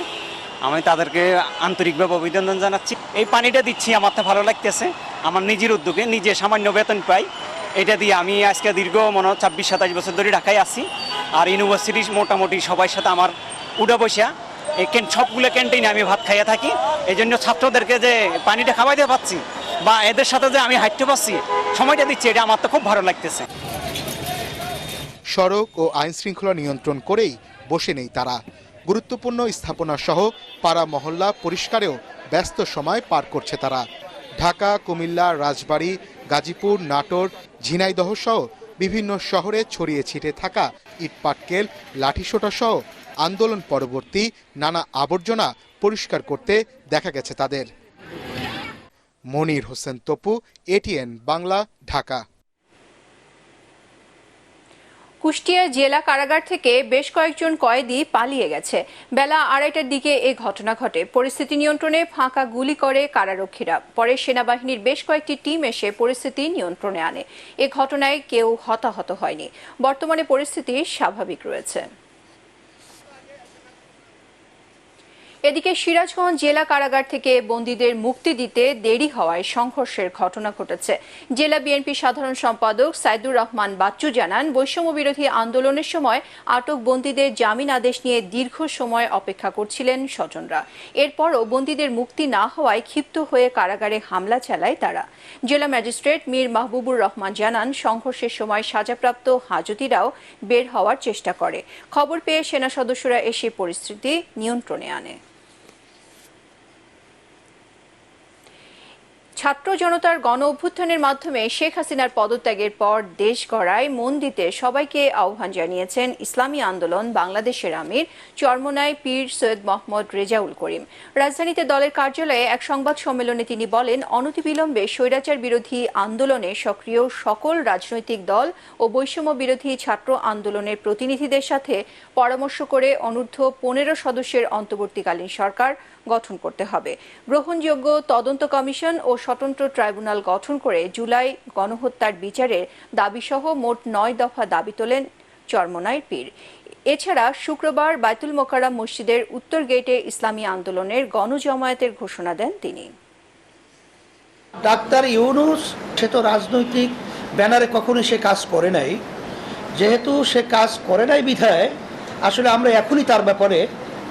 আমি তাদেরকে আন্তরিকভাবে অভিনন্দন জানাচ্ছি। এই পানিটা দিচ্ছি, আমার তো ভালো লাগতেছে। আমার নিজের উদ্যোগে, নিজে সামান্য বেতন পাই, এটা দিয়ে আমি আজকে দীর্ঘ 26-27 বছর ধরে ঢাকায় আছি। আর ইউনিভার্সিটির মোটামুটি সবার সাথে আমার উঠা বসা এই সবগুলো ক্যান্টিনে আমি ভাত খাইয়া থাকি। এই জন্য ছাত্রদেরকে যে পানিটা খাওয়াইতে পারছি বা এদের সাথে যে আমি হাঁটতে পারছি, সময়টা দিচ্ছি, এটা আমার তো খুব ভালো লাগতেছে। সড়ক ও আইন শৃঙ্খলা নিয়ন্ত্রণ করেই বসে নেই তারা। গুরুত্বপূর্ণ স্থাপনা সহ পাড়া মহল্লা পরিষ্কারেও ব্যস্ত সময় পার করছে তারা। ঢাকা, কুমিল্লা, রাজবাড়ী, গাজীপুর, নাটোর, ঝিনাইদহ সহ বিভিন্ন শহরে ছড়িয়ে ছিটে থাকা ইটপাটকেল, লাঠিসোঁটা সহ আন্দোলন পরবর্তী নানা আবর্জনা পরিষ্কার করতে দেখা গেছে তাদের। মনির হোসেন তপু, এটিএন বাংলা, ঢাকা। কুষ্টিয়া জেলা কারাগার থেকে বেশ কয়েকজন কয়েদি পালিয়ে গেছে। বেলা 2:30টার দিকে এ ঘটনা ঘটে। পরিস্থিতি নিয়ন্ত্রণে ফাঁকা গুলি করে কারারক্ষীরা। পরে সেনাবাহিনীর বেশ কয়েকটি টিম এসে পরিস্থিতি নিয়ন্ত্রণে আনে। এ ঘটনায় কেউ হতাহত হয়নি। বর্তমানে পরিস্থিতি স্বাভাবিক রয়েছে। এদিকে সিরাজগঞ্জ জেলা কারাগার থেকে বন্দীদের মুক্তি দিতে দেরি হওয়ায় সংঘর্ষের ঘটনা ঘটেছে। জেলা বিএনপি সাধারণ সম্পাদক সাইদুর রহমান বাচ্চু জানান, বৈষম্য বিরোধী আন্দোলনের সময় আটক বন্দীদের জামিন আদেশ নিয়ে দীর্ঘ সময় অপেক্ষা করছিলেন স্বজনরা। এরপরও বন্দীদের মুক্তি না হওয়ায় ক্ষিপ্ত হয়ে কারাগারে হামলা চালায় তারা। জেলা ম্যাজিস্ট্রেট মীর মাহবুবুর রহমান জানান, সংঘর্ষের সময় সাজাপ্রাপ্ত হাজতিরাও বের হওয়ার চেষ্টা করে। খবর পেয়ে সেনা সদস্যরা এসে পরিস্থিতি নিয়ন্ত্রণে আনে। ছাত্র জনতার গণ অভ্যুত্থানের মাধ্যমে শেখ হাসিনার পদত্যাগের পর দেশ গড়ায় মন দিতে সবাইকে আহ্বান জানিয়েছেন ইসলামী আন্দোলন বাংলাদেশের আমির চরমোনাই পীর সৈয়দ মোহাম্মদ রেজাউল করিম। রাজধানীতে দলের কার্যালয়ে এক সংবাদ সম্মেলনে তিনি বলেন, অনতিবিলম্বে স্বৈরাচার বিরোধী আন্দোলনে সক্রিয় সকল রাজনৈতিক দল ও বৈষম্য বিরোধী ছাত্র আন্দোলনের প্রতিনিধিদের সাথে পরামর্শ করে অনূর্ধ্ব 15 সদস্যের অন্তর্বর্তীকালীন সরকার গঠন করতে হবে। গ্রহণযোগ্য তদন্ত কমিশন ও স্বতন্ত্র ট্রাইব্যুনাল গঠন করে জুলাই গণহত্যার বিচারের দাবিসহ মোট 9 দফা দাবি তোলেন চরমোনাই পীর। এছাড়া শুক্রবার বাইতুল মোকাররম মসজিদের উত্তর গেটে ইসলামী আন্দোলনের গণজমায়েতের ঘোষণা দেন তিনি। ডাক্তার ইউনূস সে তো রাজনৈতিক ব্যানারে কখনো সে কাজ করে নাই, যেহেতু সে কাজ করে নাই বিধায় আসলে আমরা এখনই তার ব্যাপারে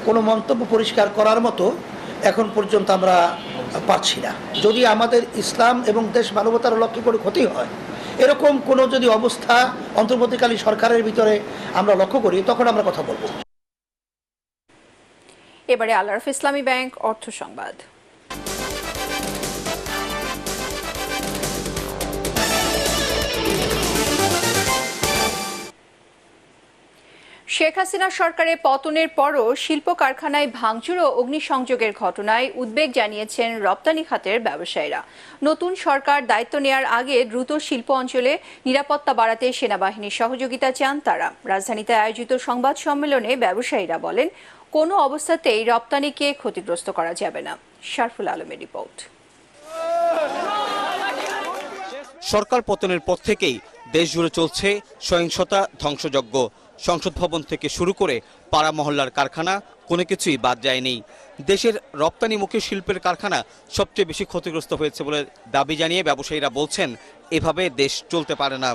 কোনো মন্তব্য পরিষ্কার করার মতো এখন পর্যন্ত আমরা পাচ্ছি না। যদি আমাদের ইসলাম এবং দেশ মানবতার লক্ষ্যে করে ক্ষতি হয়, এরকম কোনো যদি অবস্থা অন্তর্বর্তীকালীন সরকারের ভিতরে আমরা লক্ষ্য করি, তখন আমরা কথা বলবো। এবারে আল আরাফা ইসলামী ব্যাংক অর্থ সংবাদ। শেখ হাসিনা সরকারের পতনের পরও শিল্প কারখানায় ভাঙচুর ও অগ্নিসংযোগের ঘটনায় উদ্বেগ জানিয়েছেন রপ্তানি খাতের ব্যবসায়ীরা। নতুন সরকার দায়িত্ব নেয়ার আগে দ্রুত শিল্প অঞ্চলে নিরাপত্তা বাড়াতে সেনাবাহিনীর সহযোগিতা চান তারা। রাজধানীতে আয়োজিত সংবাদ সম্মেলনে ব্যবসায়ীরা বলেন, কোনো অবস্থাতেই রপ্তানিকে ক্ষতিগ্রস্ত করা যাবে না। শারফুল আলমের রিপোর্ট। সরকার পতনের পর থেকেই দেশ জুড়ে চলছে সহিংসতা, ধ্বংসযজ্ঞ। সংসদ ভবন থেকে শুরু করে পাড়া মহল্লার কারখানা কোনো কিছুই বাদ যায়নি। দেশের রপ্তানিমুখী শিল্পের কারখানা সবচেয়ে বেশি ক্ষতিগ্রস্ত হয়েছে বলে দাবি জানিয়ে ব্যবসায়ীরা বলছেন, এভাবে দেশ চলতে পারে না।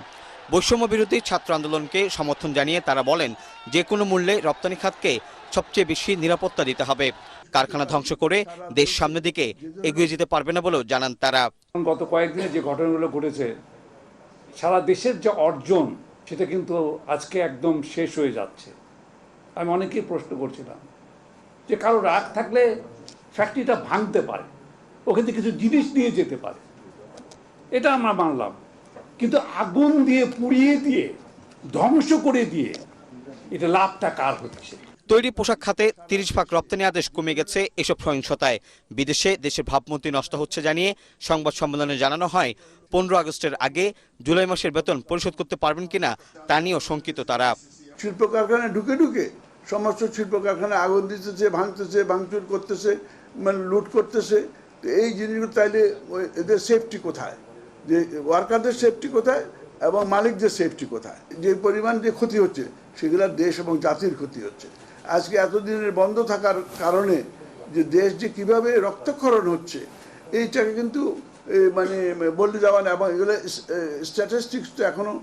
বৈষম্য বিরোধী ছাত্র আন্দোলনকে সমর্থন জানিয়ে তারা বলেন, যে কোনো মূল্যে রপ্তানি খাতকে সবচেয়ে বেশি নিরাপত্তা দিতে হবে। কারখানা ধ্বংস করে দেশ সামনের দিকে এগিয়ে যেতে পারবে না বলেও জানান তারা। গত কয়েকদিনে যে ঘটনাগুলো ঘটেছে, সারা দেশের যে অর্জন সেটা কিন্তু আজকে একদম শেষ হয়ে যাচ্ছে। আমি অনেকেই প্রশ্ন করছিলাম যে কারো রাগ থাকলে ফ্যাক্টরিটা ভাঙতে পারে, ওখান থেকে কিছু জিনিস নিয়ে যেতে পারে, এটা আমরা মানলাম। কিন্তু আগুন দিয়ে পুড়িয়ে দিয়ে ধ্বংস করে দিয়ে এটা লাভটা কার হচ্ছে? তৈরি পোশাক খাতে 30 ভাগ রপ্তানি আদেশ কমে গেছে এসব সহিংসতায়। বিদেশে দেশের ভাবমূর্তি নষ্ট হচ্ছে জানিয়ে সংবাদ সম্মেলনে জানানো হয়, 15 আগস্টের আগে জুলাই মাসের বেতন পরিশোধ করতে পারবেন কিনা তা নিয়েও শঙ্কিত তারা। শিল্প কারখানায় ঢুকে ঢুকে সমস্ত শিল্প কারখানায় আগুন দিতেছে, ভাঙতেছে, ভাঙচুর করতেছে, মানে লুট করতেছে। তো এই জিনিসগুলো তাইলে এদের সেফটি কোথায়? যে ওয়ার্কারদের সেফটি কোথায় এবং মালিকদের সেফটি কোথায়? যে পরিমাণ যে ক্ষতি হচ্ছে সেগুলো দেশ এবং জাতির ক্ষতি হচ্ছে। আজকে এতদিনের বন্ধ থাকার কারণে যে দেশ যে কীভাবে রক্তক্ষরণ হচ্ছে এইটাকে কিন্তু মানে বলতে যাওয়া না। এবং এগুলো স্ট্যাটিস্টিক্স তো এখনও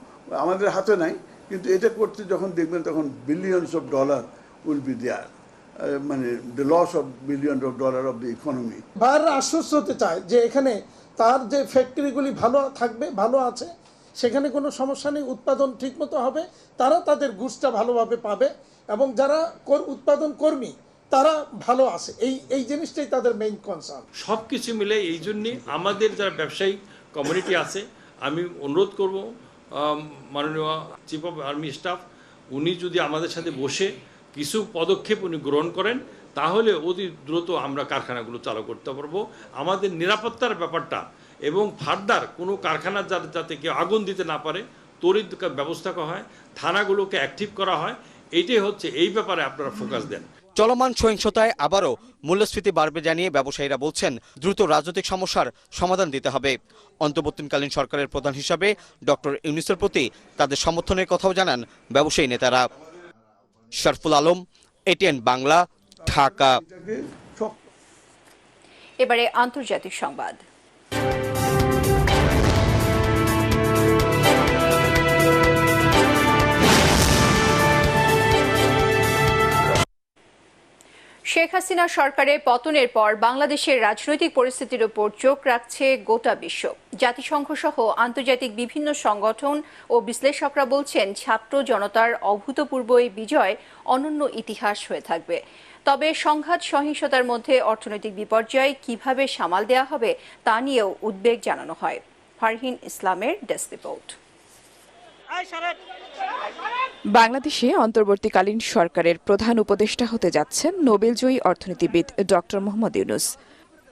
আমাদের হাতে নাই, কিন্তু এটা করতে যখন দেখবেন তখন billions of dollar will be there, মানে the loss of billion of dollar of the economy. বারবার আশ্বস্ত হতে চায় যে এখানে তার যে ফ্যাক্টরিগুলি ভালো থাকবে, ভালো আছে, সেখানে কোনো সমস্যা নেই, উৎপাদন ঠিকমতো হবে, তারা তাদের গুডসটা ভালোভাবে পাবে এবং যারা উৎপাদন কর্মী তারা ভালো আছে। এই জিনিসটাই তাদের মেইন কনসার্ন। সব কিছু মিলে এই জন্যে আমাদের যারা ব্যবসায়ী কমিউনিটি আছে, আমি অনুরোধ করব মাননীয় চিফ অফ আর্মি স্টাফ, উনি যদি আমাদের সাথে বসে কিছু পদক্ষেপ উনি গ্রহণ করেন, তাহলে অতি দ্রুত আমরা কারখানাগুলো চালু করতে পারবো। আমাদের নিরাপত্তার ব্যাপারটা এবং ফার্দার কোনো কারখানা যাতে কেউ আগুন দিতে না পারে, তড়িৎ ব্যবস্থা করা হয়, থানাগুলোকে অ্যাক্টিভ করা হয়। এইটাই হচ্ছে, এই ব্যাপারে আপনারা ফোকাস দেন। চলমান সহিংসতায় আবারও মূল্যস্ফীতি বাড়বে জানিয়ে ব্যবসায়ীরা বলছেন দ্রুত রাজনৈতিক সমস্যার সমাধান দিতে হবে। অন্তর্বর্তীকালীন সরকারের প্রধান হিসাবে ডক্টর ইউনূসের প্রতি তাদের সমর্থনের কথাও জানান ব্যবসায়ী নেতারা। শরফুল আলম, এটিএন বাংলা, ঢাকা। এবারে আন্তর্জাতিক সংবাদ। শেখ হাসিনা সরকারের পতনের পর বাংলাদেশের রাজনৈতিক পরিস্থিতির উপর চোখ রাখছে গোটা বিশ্ব। জাতিসংঘ সহ আন্তর্জাতিক বিভিন্ন সংগঠন ও বিশ্লেষকরা বলছেন, ছাত্র জনতার অভূতপূর্ব এই বিজয় অনন্য ইতিহাস হয়ে থাকবে। তবে সংঘাত সহিংসতার মধ্যে অর্থনৈতিক বিপর্যয় কিভাবে সামাল দেওয়া হবে তা নিয়েও উদ্বেগ জানানো হয়। ফারহিন ইসলামের ডেস্ক রিপোর্ট। বাংলাদেশে অন্তর্বর্তীকালীন সরকারের প্রধান উপদেষ্টা হতে যাচ্ছেন নোবেলজয়ী অর্থনীতিবিদ doctor Mohammad Yunus.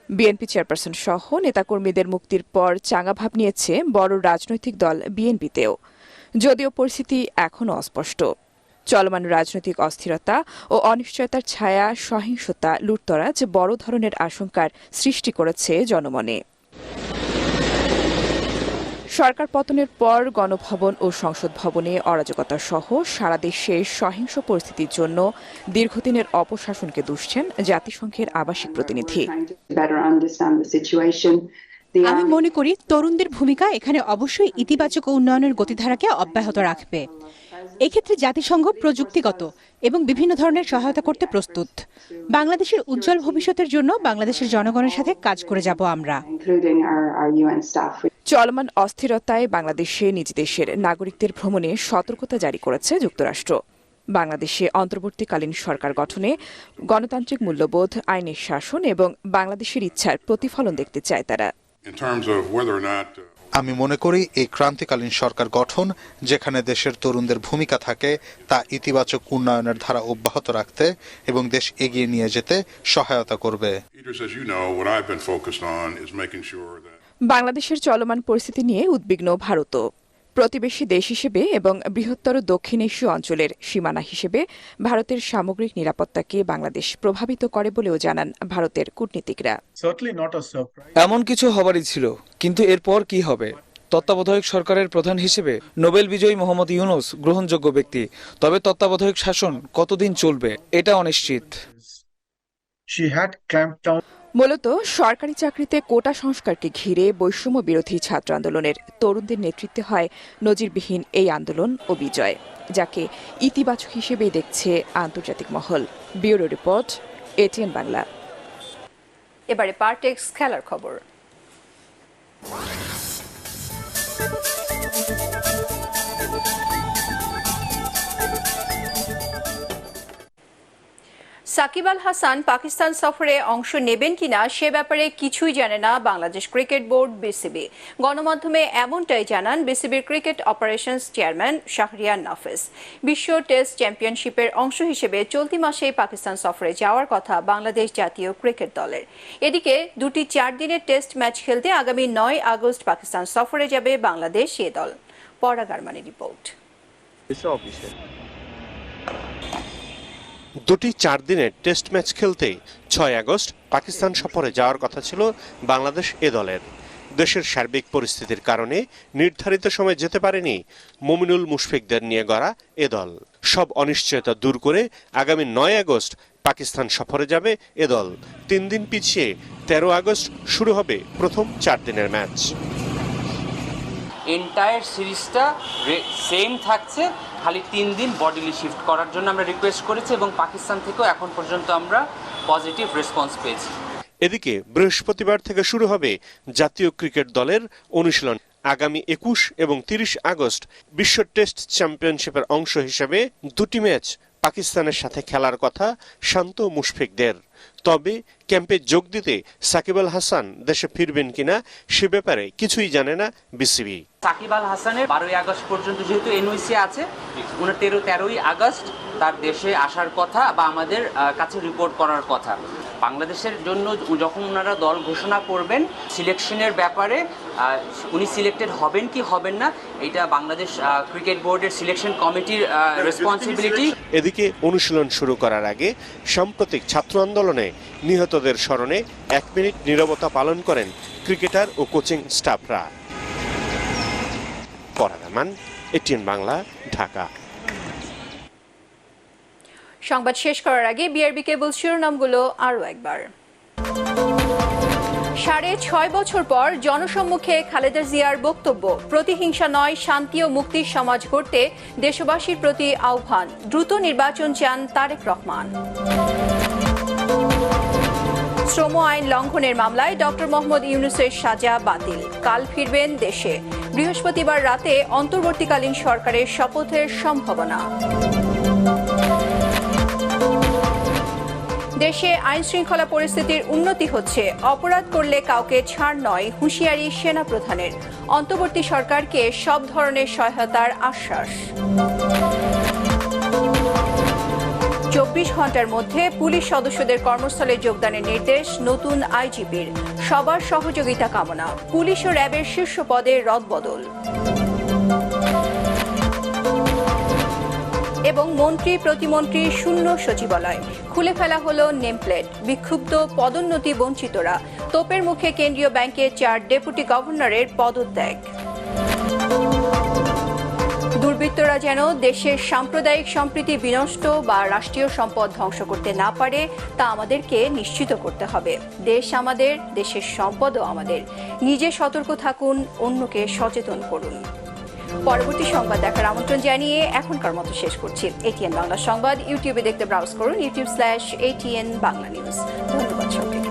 BNP chairperson সহ নেতাকর্মীদের মুক্তির পর চাঙা ভাব নিয়েছে বড় রাজনৈতিক দল বিএনপিতেও, যদিও পরিস্থিতি এখনও অস্পষ্ট। চলমান রাজনৈতিক অস্থিরতা ও অনিশ্চয়তার ছায়া, সহিংসতা, লুটতরাজ বড় ধরনের আশঙ্কার সৃষ্টি করেছে জনমনে। সরকার পতনের পর গণভবন ও সংসদ ভবনে অরাজকতা সহ সারা দেশে সহিংস পরিস্থিতির জন্য দীর্ঘদিনের অপশাসনকে দুষছেন জাতিসংঘের আবাসিক প্রতিনিধি। আমি মনে করি তরুণদের ভূমিকা এখানে অবশ্যই ইতিবাচক উন্নয়নের গতিধারাকে অব্যাহত রাখবে। এক্ষেত্রে জাতিসংঘ প্রযুক্তিগত এবং বিভিন্ন ধরনের সহায়তা করতে প্রস্তুত। বাংলাদেশের উজ্জ্বল ভবিষ্যতের জন্য বাংলাদেশের জনগণের সাথে কাজ করে যাব আমরা। চলমান অস্থিরতায় বাংলাদেশে নিজ দেশের নাগরিকদের ভ্রমণে সতর্কতা জারি করেছে যুক্তরাষ্ট্র। বাংলাদেশে অন্তর্বর্তীকালীন সরকার গঠনে গণতান্ত্রিক মূল্যবোধ, আইনের শাসন এবং বাংলাদেশের ইচ্ছার প্রতিফলন দেখতে চায় তারা। আমি মনে করি এই ক্রান্তিকালীন সরকার গঠন, যেখানে দেশের তরুণদের ভূমিকা থাকে, তা ইতিবাচক উন্নয়নের ধারা অব্যাহত রাখতে এবং দেশ এগিয়ে নিয়ে যেতে সহায়তা করবে। বাংলাদেশের চলমান পরিস্থিতি নিয়ে উদ্বিগ্ন ভারতও। প্রতিবেশী দেশ হিসেবে এবং বৃহত্তর দক্ষিণ এশীয় অঞ্চলের সীমানা হিসেবে ভারতের সামগ্রিক নিরাপত্তাকে বাংলাদেশ প্রভাবিত করে বলেও জানান ভারতের কূটনীতিকরা। এমন কিছু হবারই ছিল, কিন্তু এরপর কি হবে? তত্ত্বাবধায়ক সরকারের প্রধান হিসেবে নোবেল বিজয়ী মোহাম্মদ ইউনূস গ্রহণযোগ্য ব্যক্তি, তবে তত্ত্বাবধায়ক শাসন কতদিন চলবে এটা অনিশ্চিত। মূলত সরকারি চাকরিতে কোটা সংস্কারকে ঘিরে বৈষম্য বিরোধী ছাত্র আন্দোলনের তরুণদের নেতৃত্বে হয় নজিরবিহীন এই আন্দোলন ও বিজয়, যাকে ইতিবাচক হিসেবেই দেখছে আন্তর্জাতিক মহল। Bureau report, ATN Bangla. এবারে পারটেক্স খেলার খবর। সাকিব আল হাসান পাকিস্তান সফরে অংশ নেবেন কিনা সে ব্যাপারে কিছুই জানে না বাংলাদেশ ক্রিকেট বোর্ড বিসিবি। গণমাধ্যমে এমনটাই জানান বিসিবির ক্রিকেট অপারেশনস চেয়ারম্যান শাহরিয়ার নাফিস। বিশ্ব টেস্ট চ্যাম্পিয়নশিপের অংশ হিসেবে চলতি মাসেই পাকিস্তান সফরে যাওয়ার কথা বাংলাদেশ জাতীয় ক্রিকেট দলের। এদিকে দুটি 4 দিনের টেস্ট ম্যাচ খেলতে আগামী 9 আগস্ট পাকিস্তান সফরে যাবে বাংলাদেশ এ দল। পরাগ আরমানের রিপোর্ট। দুটি 4 দিনের টেস্ট ম্যাচ খেলতে 6 আগস্ট পাকিস্তান সফরে যাওয়ার কথা ছিল বাংলাদেশ এ দলের। দেশের সার্বিক পরিস্থিতির কারণে নির্ধারিত সময় যেতে পারেনি মুমিনুল মুশফিকদের নিয়ে গড়া এ দল। সব অনিশ্চয়তা দূর করে আগামী 9 আগস্ট পাকিস্তান সফরে যাবে এ দল। 3 দিন পিছিয়ে 13 আগস্ট শুরু হবে প্রথম 4 দিনের ম্যাচ। এন্টায়ার সিরিজটা সেম থাকছে, খালি 3 দিন বডিলি শিফট করার জন্য আমরা রিকোয়েস্ট করেছি এবং পাকিস্তান থেকেও এখন পর্যন্ত আমরা পজিটিভ রেসপন্স পেয়েছি। এদিকে বৃহস্পতিবার থেকে শুরু হবে জাতীয় ক্রিকেট দলের অনুশীলন। আগামী 21 এবং 30 আগস্ট বিশ্ব টেস্ট চ্যাম্পিয়নশিপের অংশ হিসেবে দুটি ম্যাচ পাকিস্তানের সাথে খেলার কথা শান্ত মুশফিকদের। তবে ক্যাম্পে যোগ দিতে সাকিব আল হাসান দেশে ফিরবেন কিনা সে ব্যাপারে কিছুই জানে না বিসিবি। সাকিব আল হাসানের 12 আগস্ট পর্যন্ত যেহেতু এনওসি আছে, 13ই আগস্ট তার দেশে আসার কথা বা আমাদের কাছে রিপোর্ট করার কথা। বাংলাদেশের জন্য যখন ওনারা দল ঘোষণা করবেন, সিলেকশনের ব্যাপারে উনি সিলেক্টেড হবেন কি হবেন না, এটা বাংলাদেশ ক্রিকেট বোর্ডের সিলেকশন কমিটির রেসপন্সিবিলিটি। এদিকে অনুশীলন শুরু করার আগে সাম্প্রতিক ছাত্র আন্দোলনে নিহতদের স্মরণে 1 মিনিট নীরবতা পালন করেন ক্রিকেটার ও কোচিং স্টাফরা। ফরহাদ আমান, এটিএন বাংলা, ঢাকা। সংবাদ শেষ করার আগে বিআরবি কেবল শিরোনামগুলো আরও একবার। 6.5 বছর পর জনসম্মুখে খালেদা জিয়ার বক্তব্য, প্রতিহিংসা নয়, শান্তি ও মুক্তির সমাজ গড়তে দেশবাসীর প্রতি আহ্বান, দ্রুত নির্বাচন চান তারেক রহমান। শ্রম আইন লঙ্ঘনের মামলায় ডক্টর মোহাম্মদ ইউনূসের সাজা বাতিল, কাল ফিরবেন দেশে। বৃহস্পতিবার রাতে অন্তর্বর্তীকালীন সরকারের শপথের সম্ভাবনা। দেশে আইন শৃঙ্খলা পরিস্থিতির উন্নতি হচ্ছে, অপরাধ করলে কাউকে ছাড় নয়, হুঁশিয়ারি সেনাপ্রধানের। অন্তর্বর্তী সরকারকে সব ধরনের সহায়তার আশ্বাস। 24 ঘন্টার মধ্যে পুলিশ সদস্যদের কর্মস্থলে যোগদানের নির্দেশ নতুন আইজিপির, সবার সহযোগিতা কামনা। পুলিশ ও র্যাবের শীর্ষ পদে রদবদল। এবং মন্ত্রী প্রতিমন্ত্রী শূন্য সচিবালয়, খুলে ফেলা হলো নেমপ্লেট, বিক্ষুব্ধ পদোন্নতি বঞ্চিতরা। তোপের মুখে কেন্দ্রীয় ব্যাংকের 4 ডেপুটি গভর্নরের পদত্যাগ। দুর্বৃত্তরা যেন দেশের সাম্প্রদায়িক সম্প্রীতি বিনষ্ট বা রাষ্ট্রীয় সম্পদ ধ্বংস করতে না পারে, তা আমাদেরকে নিশ্চিত করতে হবে। দেশ আমাদের, দেশের সম্পদও আমাদের। নিজে সতর্ক থাকুন, অন্যকে সচেতন করুন। পরবর্তী সংবাদ দেখার আমন্ত্রণ জানিয়ে এখনকার মতো শেষ করছি। এটিএন বাংলা সংবাদ ইউটিউবে দেখতে ব্রাউজ করুন, youtube/ATN বাংলা নিউজ। ধন্যবাদ সবাইকে।